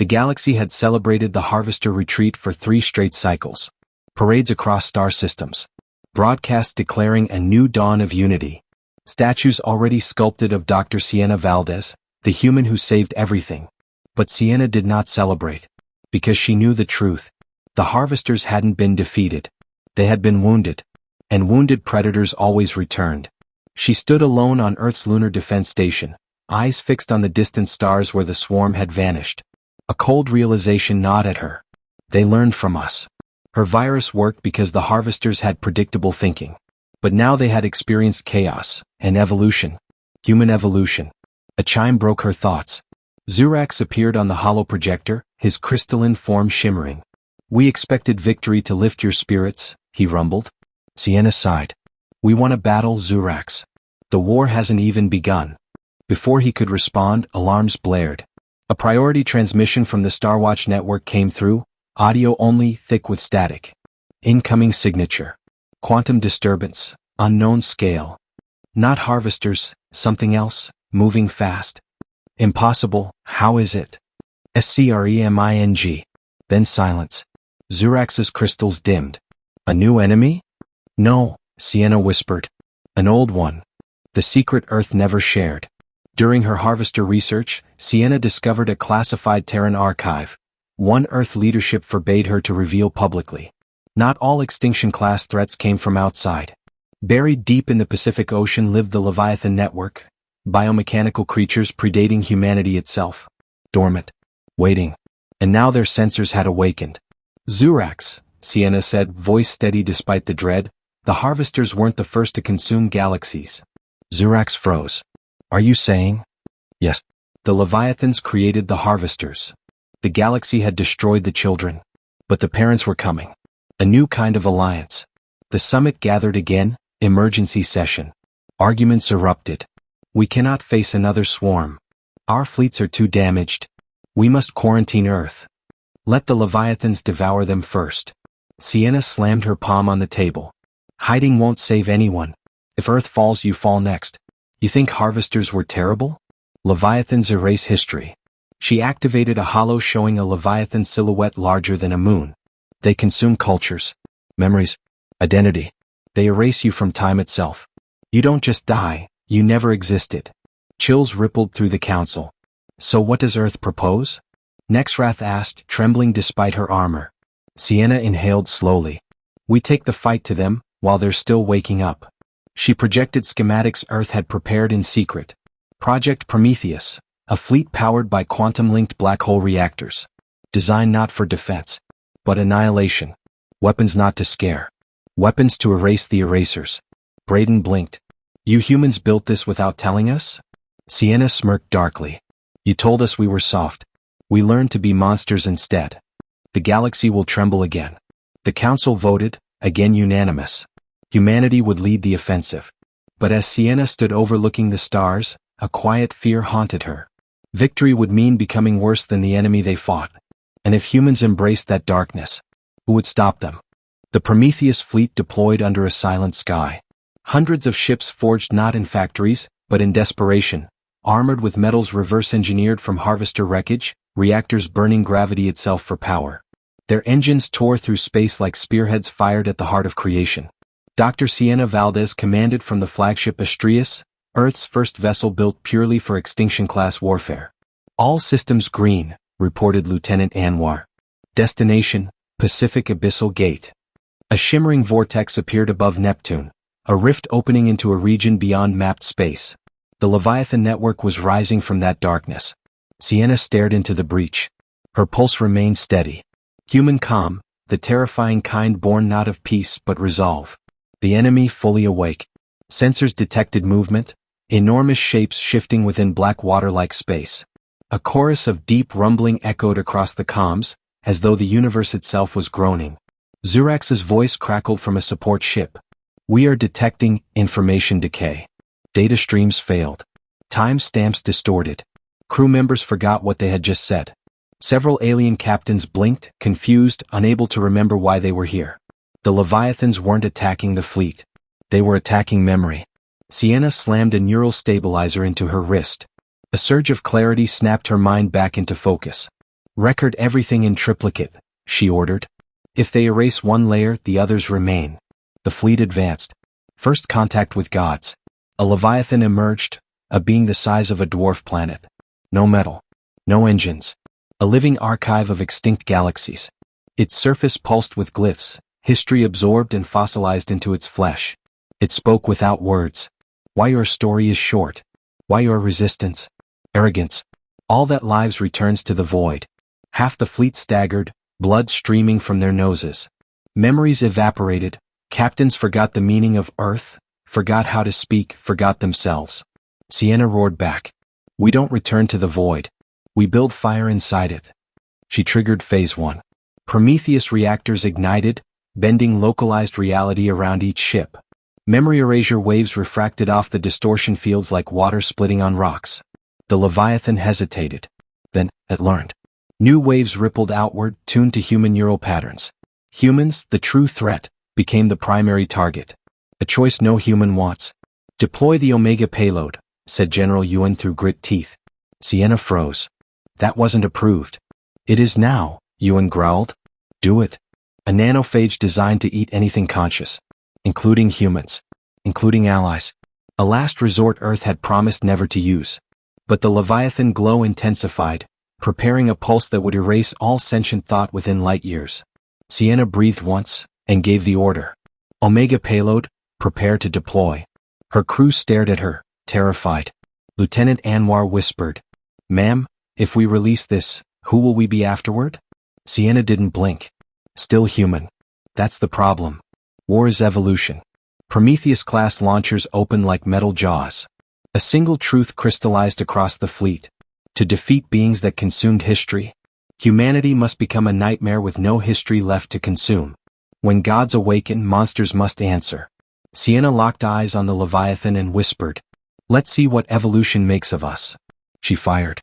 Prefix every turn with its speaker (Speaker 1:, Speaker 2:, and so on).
Speaker 1: The galaxy had celebrated the Harvester retreat for 3 straight cycles. Parades across star systems. Broadcasts declaring a new dawn of unity. Statues already sculpted of Dr. Sienna Valdez, the human who saved everything. But Sienna did not celebrate. Because she knew the truth. The Harvesters hadn't been defeated. They had been wounded. And wounded predators always returned. She stood alone on Earth's lunar defense station, eyes fixed on the distant stars where the swarm had vanished. A cold realization gnawed at her. They learned from us. Her virus worked because the Harvesters had predictable thinking. But now they had experienced chaos, and evolution. Human evolution. A chime broke her thoughts. Zurax appeared on the holoprojector, his crystalline form shimmering. "We expected victory to lift your spirits," he rumbled. Sienna sighed. "We won a battle, Zurax. The war hasn't even begun." Before he could respond, alarms blared. A priority transmission from the Starwatch network came through, audio only, thick with static. Incoming signature. Quantum disturbance, unknown scale. Not Harvesters, something else, moving fast. Impossible, how is it? Screming. Then silence. Zurax's crystals dimmed. A new enemy? No, Sienna whispered. An old one. The secret Earth never shared. During her Harvester research, Sienna discovered a classified Terran archive. One Earth leadership forbade her to reveal publicly. Not all extinction-class threats came from outside. Buried deep in the Pacific Ocean lived the Leviathan Network, biomechanical creatures predating humanity itself. Dormant. Waiting. And now their sensors had awakened. "Zurax," Sienna said, voice steady despite the dread, "the Harvesters weren't the first to consume galaxies." Zurax froze. "Are you saying?" "Yes. The Leviathans created the Harvesters. The galaxy had destroyed the children. But the parents were coming. A new kind of alliance." The summit gathered again, emergency session. Arguments erupted. "We cannot face another swarm. Our fleets are too damaged. We must quarantine Earth. Let the Leviathans devour them first." Sienna slammed her palm on the table. "Hiding won't save anyone. If Earth falls, you fall next. You think Harvesters were terrible? Leviathans erase history." She activated a holo showing a Leviathan silhouette larger than a moon. "They consume cultures, memories, identity. They erase you from time itself. You don't just die, you never existed." Chills rippled through the council. "So what does Earth propose?" Nexrath asked, trembling despite her armor. Sienna inhaled slowly. "We take the fight to them, while they're still waking up." She projected schematics Earth had prepared in secret. Project Prometheus, a fleet powered by quantum-linked black hole reactors. Designed not for defense, but annihilation. Weapons not to scare. Weapons to erase the erasers. Braden blinked. "You humans built this without telling us?" Sienna smirked darkly. "You told us we were soft. We learned to be monsters instead. The galaxy will tremble again." The council voted, again unanimous. Humanity would lead the offensive. But as Sienna stood overlooking the stars, a quiet fear haunted her. Victory would mean becoming worse than the enemy they fought. And if humans embraced that darkness, who would stop them? The Prometheus fleet deployed under a silent sky. Hundreds of ships forged not in factories, but in desperation, armored with metals reverse-engineered from Harvester wreckage, reactors burning gravity itself for power. Their engines tore through space like spearheads fired at the heart of creation. Dr. Sienna Valdez commanded from the flagship Astrius, Earth's first vessel built purely for extinction-class warfare. "All systems green," reported Lieutenant Anwar. "Destination, Pacific Abyssal Gate." A shimmering vortex appeared above Neptune, a rift opening into a region beyond mapped space. The Leviathan network was rising from that darkness. Sienna stared into the breach. Her pulse remained steady. Human calm, the terrifying kind born not of peace but resolve. The enemy fully awake. Sensors detected movement, enormous shapes shifting within black water-like space. A chorus of deep rumbling echoed across the comms, as though the universe itself was groaning. Zurax's voice crackled from a support ship. "We are detecting information decay." Data streams failed. Time stamps distorted. Crew members forgot what they had just said. Several alien captains blinked, confused, unable to remember why they were here. The Leviathans weren't attacking the fleet. They were attacking memory. Sienna slammed a neural stabilizer into her wrist. A surge of clarity snapped her mind back into focus. Record everything in triplicate, she ordered. If they erase one layer, the others remain. The fleet advanced. First contact with gods. A Leviathan emerged, a being the size of a dwarf planet. No metal. No engines. A living archive of extinct galaxies. Its surface pulsed with glyphs, history absorbed and fossilized into its flesh. It spoke without words. Why your story is short. Why your resistance. Arrogance. All that lives returns to the void. Half the fleet staggered, blood streaming from their noses. Memories evaporated. Captains forgot the meaning of Earth, forgot how to speak, forgot themselves. Sienna roared back. We don't return to the void. We build fire inside it. She triggered Phase 1. Prometheus reactors ignited, bending localized reality around each ship. Memory erasure waves refracted off the distortion fields like water splitting on rocks. The Leviathan hesitated. Then, it learned. New waves rippled outward, tuned to human neural patterns. Humans, the true threat, became the primary target. A choice no human wants. Deploy the Omega payload, said General Yuan through grit teeth. Sienna froze. That wasn't approved. It is now, Yuan growled. Do it. A nanophage designed to eat anything conscious. Including humans. Including allies. A last resort Earth had promised never to use. But the Leviathan glow intensified, preparing a pulse that would erase all sentient thought within light years. Sienna breathed once, and gave the order. Omega payload, prepare to deploy. Her crew stared at her, terrified. Lieutenant Anwar whispered, Ma'am, if we release this, who will we be afterward? Sienna didn't blink. Still human. That's the problem. War is evolution. Prometheus-class launchers opened like metal jaws. A single truth crystallized across the fleet. To defeat beings that consumed history, humanity must become a nightmare with no history left to consume. When gods awaken, monsters must answer. Sienna locked eyes on the Leviathan and whispered, Let's see what evolution makes of us. She fired.